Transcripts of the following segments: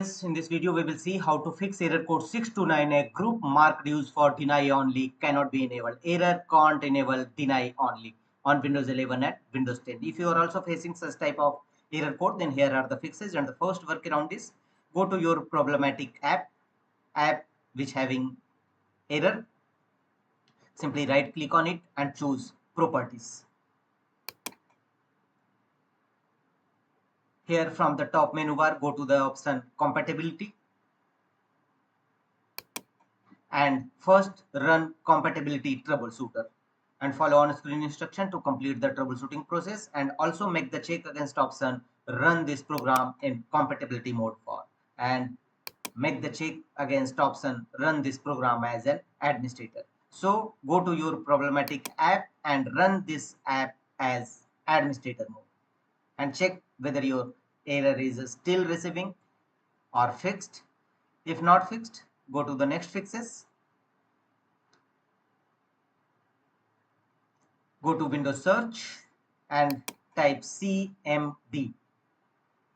In this video, we will see how to fix error code 629. A group marked used for deny only cannot be enabled. Error can't enable deny only on Windows 11 and Windows 10. If you are also facing such type of error code, then here are the fixes. And the first workaround is go to your problematic app which having error. Simply right click on it and choose properties. Here from the top menu bar, go to the option compatibility. And first run compatibility troubleshooter and follow on screen instruction to complete the troubleshooting process, and also make the check against option run this program in compatibility mode for, and make the check against option run this program as an administrator. So go to your problematic app and run this app as administrator mode and check whether your error is still receiving or fixed. If not fixed, go to the next fixes. Go to Windows search and type CMD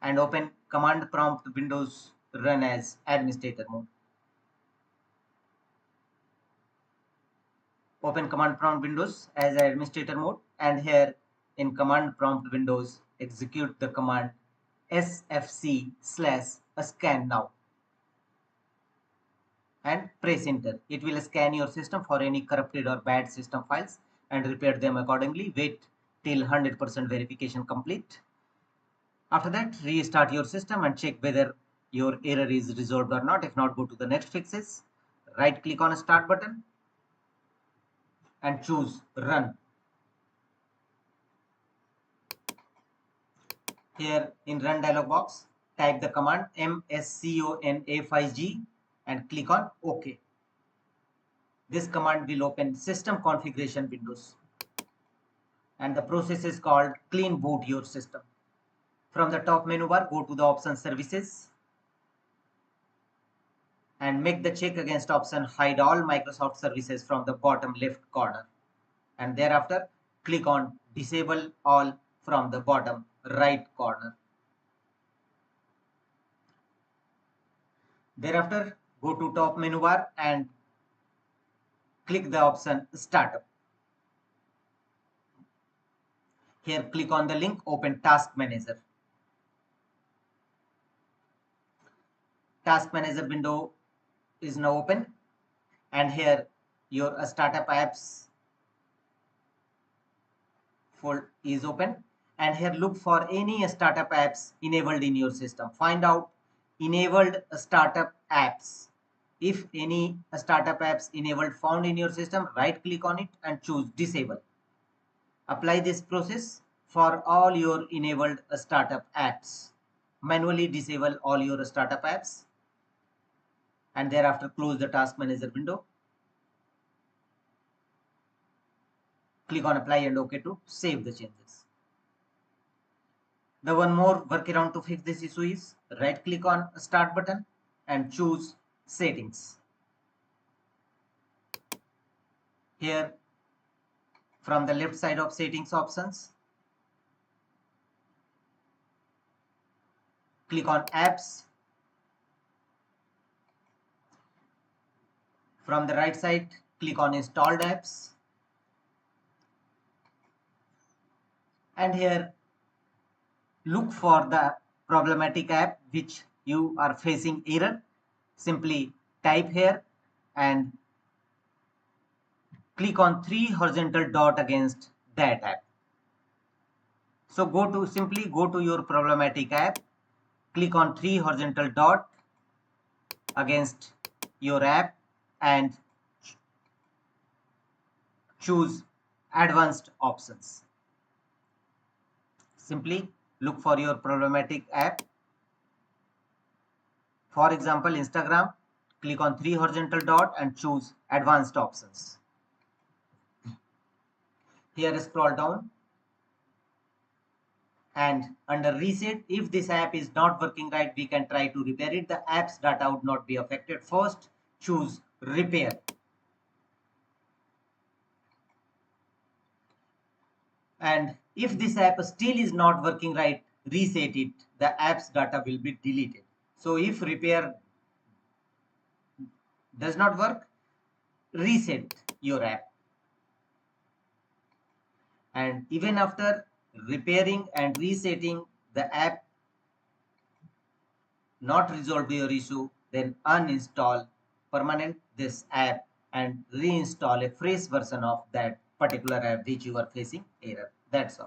and open command prompt Windows run as administrator mode. Open command prompt Windows as administrator mode, and here in command prompt Windows execute the command sfc/scan now and press enter. It will scan your system for any corrupted or bad system files and repair them accordingly. Wait till 100% verification complete. After that, restart your system and check whether your error is resolved or not. If not, go to the next fixes. Right click on start button and choose run. Here in run dialog box, type the command mscona5g and click on OK. This command will open system configuration windows, and the process is called clean boot your system. From the top menu bar, go to the option services and make the check against option hide all Microsoft services from the bottom left corner, and thereafter click on disable all from the bottom right corner. Thereafter go to top menu bar and click the option startup. Here click on the link open task manager. Task manager window is now open, and here your startup apps folder is open, and here look for any startup apps enabled in your system. Find out enabled startup apps. If any startup apps enabled found in your system, right click on it and choose disable. Apply this process for all your enabled startup apps. Manually disable all your startup apps and thereafter close the task manager window. Click on apply and OK to save the changes. The one more workaround to fix this issue is right click on start button and choose settings. Here from the left side of settings options, click on apps. From the right side, click on installed apps, and here look for the problematic app which you are facing error. Simply type here and click on 3 horizontal dot against that app. So simply go to your problematic app, click on 3 horizontal dot against your app and choose advanced options. Simply look for your problematic app. For example, Instagram, click on 3 horizontal dot and choose advanced options. Here scroll down and under reset, if this app is not working right, we can try to repair it. The app's data would not be affected. First, choose repair. And if this app still is not working right, reset it. The app's data will be deleted. So if repair does not work, reset your app. And even after repairing and resetting the app not resolve your issue, then uninstall permanent this app and reinstall a fresh version of that particular app which you are facing error. That's all.